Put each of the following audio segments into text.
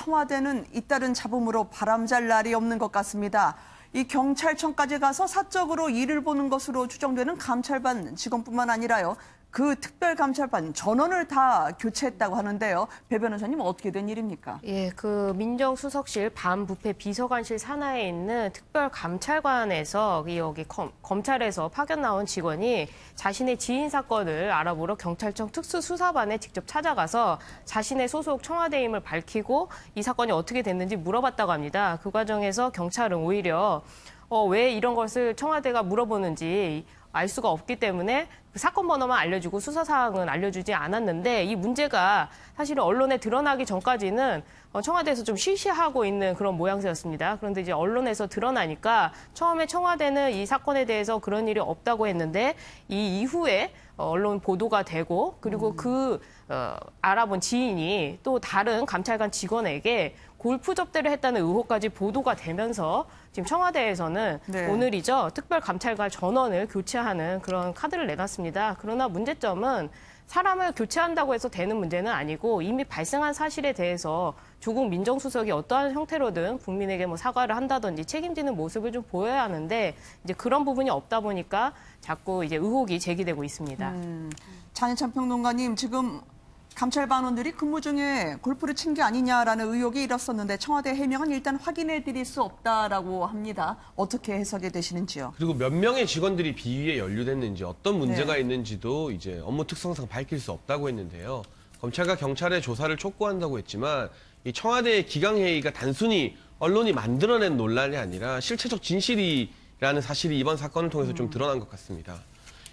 청와대는 잇따른 잡음으로 바람잘 날이 없는 것 같습니다. 이 경찰청까지 가서 사적으로 일을 보는 것으로 추정되는 감찰반 직원뿐만 아니라요. 그 특별감찰반 전원을 다 교체했다고 하는데요. 배 변호사님, 어떻게 된 일입니까? 예, 그 민정수석실 반부패 비서관실 산하에 있는 특별감찰관에서 여기 검찰에서 파견 나온 직원이 자신의 지인 사건을 알아보러 경찰청 특수수사반에 직접 찾아가서 자신의 소속 청와대임을 밝히고 이 사건이 어떻게 됐는지 물어봤다고 합니다. 그 과정에서 경찰은 오히려 왜 이런 것을 청와대가 물어보는지 알 수가 없기 때문에 사건 번호만 알려주고 수사 사항은 알려주지 않았는데, 이 문제가 사실은 언론에 드러나기 전까지는 청와대에서 좀 쉬쉬하고 있는 그런 모양새였습니다. 그런데 이제 언론에서 드러나니까 처음에 청와대는 이 사건에 대해서 그런 일이 없다고 했는데, 이 이후에 언론 보도가 되고, 그리고 알아본 지인이 또 다른 감찰관 직원에게 골프 접대를 했다는 의혹까지 보도가 되면서 지금 청와대에서는 오늘이죠, 특별감찰관 전원을 교체하는 그런 카드를 내놨습니다. 그러나 문제점은 사람을 교체한다고 해서 되는 문제는 아니고, 이미 발생한 사실에 대해서 조국 민정수석이 어떠한 형태로든 국민에게 사과를 한다든지 책임지는 모습을 좀 보여야 하는데, 이제 그런 부분이 없다 보니까 자꾸 이제 의혹이 제기되고 있습니다. 장혜찬 평론가님, 지금 감찰반원들이 근무 중에 골프를 친 게 아니냐라는 의혹이 일었었는데 청와대 해명은 일단 확인해 드릴 수 없다라고 합니다. 어떻게 해석이 되시는지요? 그리고 몇 명의 직원들이 비위에 연루됐는지, 어떤 문제가 있는지도 이제 업무 특성상 밝힐 수 없다고 했는데요. 검찰과 경찰의 조사를 촉구한다고 했지만 이 청와대의 기강회의가 단순히 언론이 만들어낸 논란이 아니라 실체적 진실이라는 사실이 이번 사건을 통해서 좀 드러난 것 같습니다.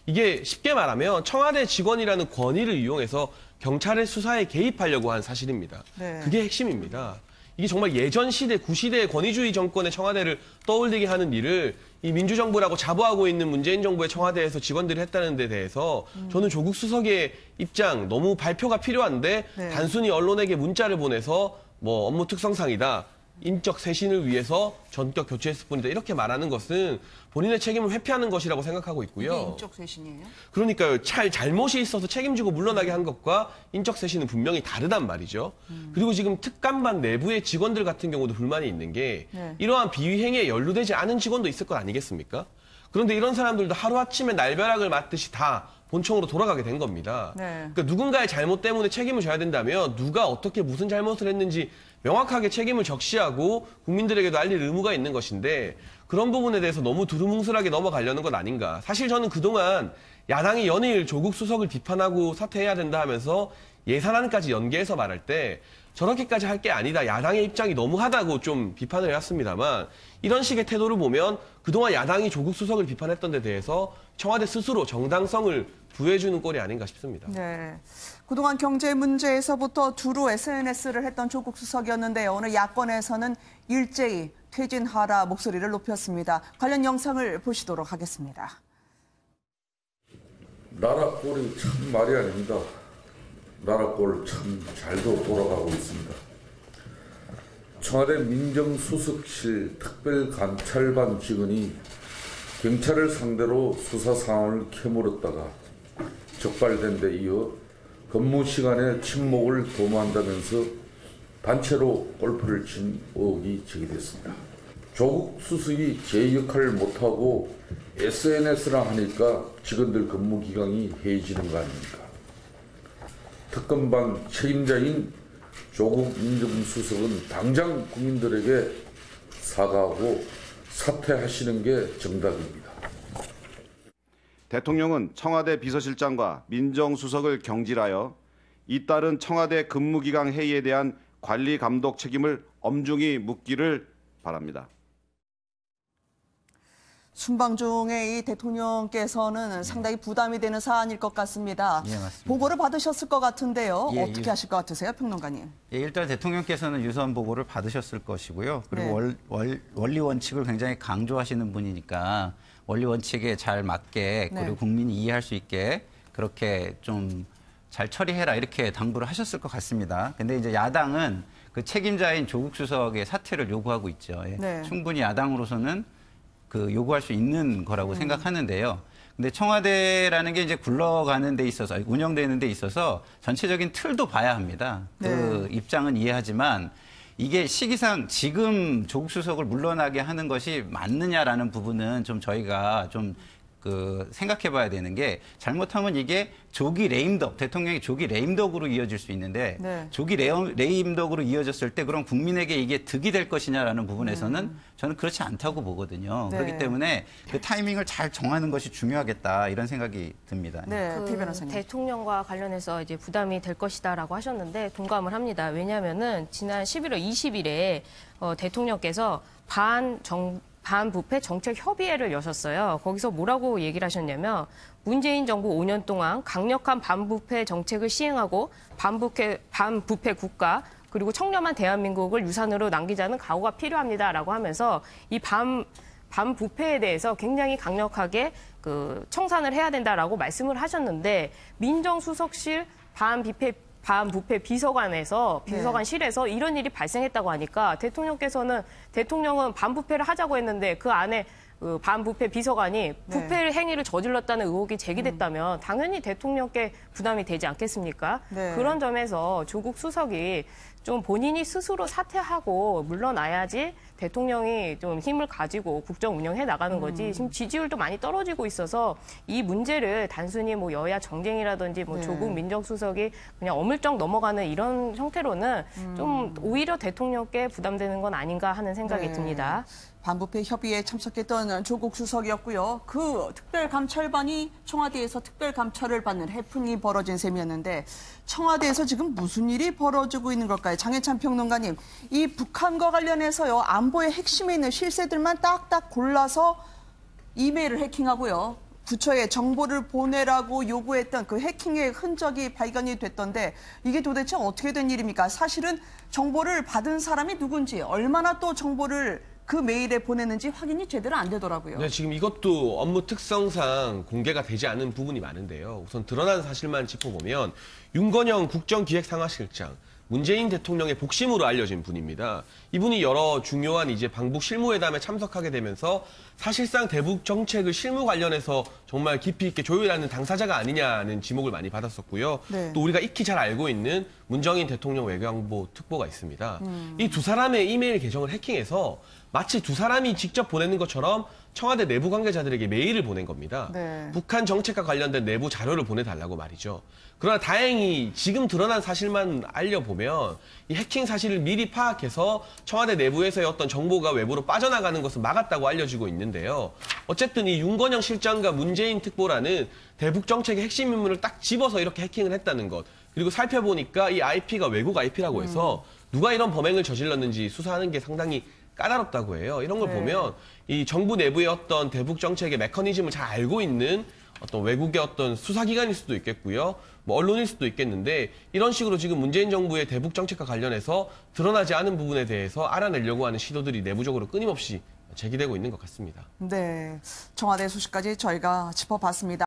이게 쉽게 말하면 청와대 직원이라는 권위를 이용해서 경찰의 수사에 개입하려고 한 사실입니다. 그게 핵심입니다. 이게 정말 예전 시대, 구시대의 권위주의 정권의 청와대를 떠올리게 하는 일을 이 민주정부라고 자부하고 있는 문재인 정부의 청와대에서 직원들이 했다는 데 대해서 저는 조국 수석의 입장, 너무 발표가 필요한데 단순히 언론에게 문자를 보내서 업무 특성상이다, 인적 쇄신을 위해서 전격 교체했을 뿐이다, 이렇게 말하는 것은 본인의 책임을 회피하는 것이라고 생각하고 있고요. 이게 인적 쇄신이에요? 그러니까요. 잘못이 있어서 책임지고 물러나게 한 것과 인적 쇄신은 분명히 다르단 말이죠. 그리고 지금 특감반 내부의 직원들 같은 경우도 불만이 있는 게 이러한 비위 행위에 연루되지 않은 직원도 있을 것 아니겠습니까? 그런데 이런 사람들도 하루아침에 날벼락을 맞듯이 다 본청으로 돌아가게 된 겁니다. 그러니까 누군가의 잘못 때문에 책임을 져야 된다면 누가 어떻게 무슨 잘못을 했는지 명확하게 책임을 적시하고 국민들에게도 알릴 의무가 있는 것인데, 그런 부분에 대해서 너무 두루뭉술하게 넘어가려는 것 아닌가. 사실 저는 그동안 야당이 연일 조국 수석을 비판하고 사퇴해야 된다 하면서 예산안까지 연계해서 말할 때 저렇게까지 할 게 아니다, 야당의 입장이 너무하다고 좀 비판을 해왔습니다만, 이런 식의 태도를 보면 그동안 야당이 조국 수석을 비판했던 데 대해서 청와대 스스로 정당성을 부여해주는 꼴이 아닌가 싶습니다. 그동안 경제 문제에서부터 두루 SNS를 했던 조국 수석이었는데요. 오늘 야권에서는 일제히 퇴진하라 목소리를 높였습니다. 관련 영상을 보시도록 하겠습니다. 나라 꼴이 참 말이 아닙니다. 나라 꼴 참 잘도 돌아가고 있습니다. 청와대 민정수석실 특별감찰반 직원이 경찰을 상대로 수사 상황을 캐물었다가 적발된 데 이어 근무 시간에 침묵을 도모한다면서 단체로 골프를 친 의혹이 제기됐습니다. 조국 수석이 제 역할을 못하고 SNS라 하니까 직원들 근무 기간이 해지는 거 아닙니까? 특검반 책임자인 조국 민정수석은 당장 국민들에게 사과하고 사퇴하시는 게 정답입니다. 대통령은 청와대 비서실장과 민정수석을 경질하여 잇따른 청와대 근무기강 회의에 대한 관리 감독 책임을 엄중히 묻기를 바랍니다. 순방 중에 이 대통령께서는 상당히 부담이 되는 사안일 것 같습니다. 맞습니다. 보고를 받으셨을 것 같은데요. 어떻게 하실 것 같으세요, 평론가님? 일단 대통령께서는 유선 보고를 받으셨을 것이고요. 그리고 원리 원칙을 굉장히 강조하시는 분이니까 원리 원칙에 잘 맞게, 그리고 국민이 이해할 수 있게 그렇게 좀 잘 처리해라, 이렇게 당부를 하셨을 것 같습니다. 근데 이제 야당은 그 책임자인 조국 수석의 사퇴를 요구하고 있죠. 충분히 야당으로서는 요구할 수 있는 거라고 생각하는데요. 근데 청와대라는 게 이제 굴러가는 데 있어서, 운영되는 데 있어서 전체적인 틀도 봐야 합니다. 그 입장은 이해하지만 이게 시기상 지금 조국 수석을 물러나게 하는 것이 맞느냐라는 부분은 좀 저희가 좀 생각해 봐야 되는 게, 잘못하면 이게 조기 레임덕, 대통령이 조기 레임덕으로 이어질 수 있는데, 네. 조기 레임덕으로 이어졌을 때 그럼 국민에게 이게 득이 될 것이냐라는 부분에서는 저는 그렇지 않다고 보거든요. 네. 그렇기 때문에 그 타이밍을 잘 정하는 것이 중요하겠다, 이런 생각이 듭니다. 네, 피 변호사님. 대통령과 관련해서 이제 부담이 될 것이다라고 하셨는데 동감을 합니다. 왜냐하면은 지난 11월 20일에 대통령께서 반부패 정책 협의회를 여셨어요. 거기서 뭐라고 얘기를 하셨냐면, 문재인 정부 5년 동안 강력한 반부패 정책을 시행하고 반부패 국가 그리고 청렴한 대한민국을 유산으로 남기자는 각오가 필요합니다라고 하면서 이 반부패에 대해서 굉장히 강력하게 청산을 해야 된다라고 말씀을 하셨는데, 민정수석실 반부패 비서관실에서 이런 일이 발생했다고 하니까 대통령은 반부패를 하자고 했는데 그 안에 반부패 비서관이 부패 행위를 저질렀다는 의혹이 제기됐다면 당연히 대통령께 부담이 되지 않겠습니까? 네. 그런 점에서 조국 수석이 좀 본인이 스스로 사퇴하고 물러나야지 대통령이 좀 힘을 가지고 국정 운영해 나가는 거지. 지금 지지율도 많이 떨어지고 있어서 이 문제를 단순히 뭐 여야 정쟁이라든지 뭐 네. 조국 민정수석이 그냥 어물쩍 넘어가는 이런 형태로는 좀 오히려 대통령께 부담되는 건 아닌가 하는 생각이 네. 듭니다. 반부패 협의에 참석했던 조국 수석이었고요. 그 특별감찰반이 청와대에서 특별감찰을 받는 해프닝이 벌어진 셈이었는데, 청와대에서 지금 무슨 일이 벌어지고 있는 걸까요? 장혜찬 평론가님, 이 북한과 관련해서요, 안보의 핵심에 있는 실세들만 딱딱 골라서 이메일을 해킹하고요, 부처에 정보를 보내라고 요구했던 그 해킹의 흔적이 발견이 됐던데, 이게 도대체 어떻게 된 일입니까? 사실은 정보를 받은 사람이 누군지, 얼마나 또 정보를 그 메일에 보내는지 확인이 제대로 안 되더라고요. 네, 지금 이것도 업무 특성상 공개가 되지 않은 부분이 많은데요. 우선 드러난 사실만 짚어보면, 윤건영 국정기획상하실장, 문재인 대통령의 복심으로 알려진 분입니다. 이분이 여러 중요한 이제 방북 실무회담에 참석하게 되면서 사실상 대북 정책을 실무 관련해서 정말 깊이 있게 조율하는 당사자가 아니냐는 지목을 많이 받았었고요. 네. 또 우리가 익히 잘 알고 있는 문정인 대통령 외교안보 특보가 있습니다. 이 두 사람의 이메일 계정을 해킹해서 마치 두 사람이 직접 보내는 것처럼 청와대 내부 관계자들에게 메일을 보낸 겁니다. 네. 북한 정책과 관련된 내부 자료를 보내달라고 말이죠. 그러나 다행히 지금 드러난 사실만 알려보면 이 해킹 사실을 미리 파악해서 청와대 내부에서의 어떤 정보가 외부로 빠져나가는 것은 막았다고 알려지고 있는데요. 어쨌든 이 윤건영 실장과 문재인 특보라는 대북 정책의 핵심 인물을 딱 집어서 이렇게 해킹을 했다는 것. 그리고 살펴보니까 이 IP가 외국 IP라고 해서 누가 이런 범행을 저질렀는지 수사하는 게 상당히 까다롭다고 해요. 이런 걸 네. 보면 이 정부 내부의 어떤 대북 정책의 메커니즘을 잘 알고 있는 어떤 외국의 어떤 수사기관일 수도 있겠고요. 뭐 언론일 수도 있겠는데, 이런 식으로 지금 문재인 정부의 대북 정책과 관련해서 드러나지 않은 부분에 대해서 알아내려고 하는 시도들이 내부적으로 끊임없이 제기되고 있는 것 같습니다. 네, 청와대 소식까지 저희가 짚어봤습니다.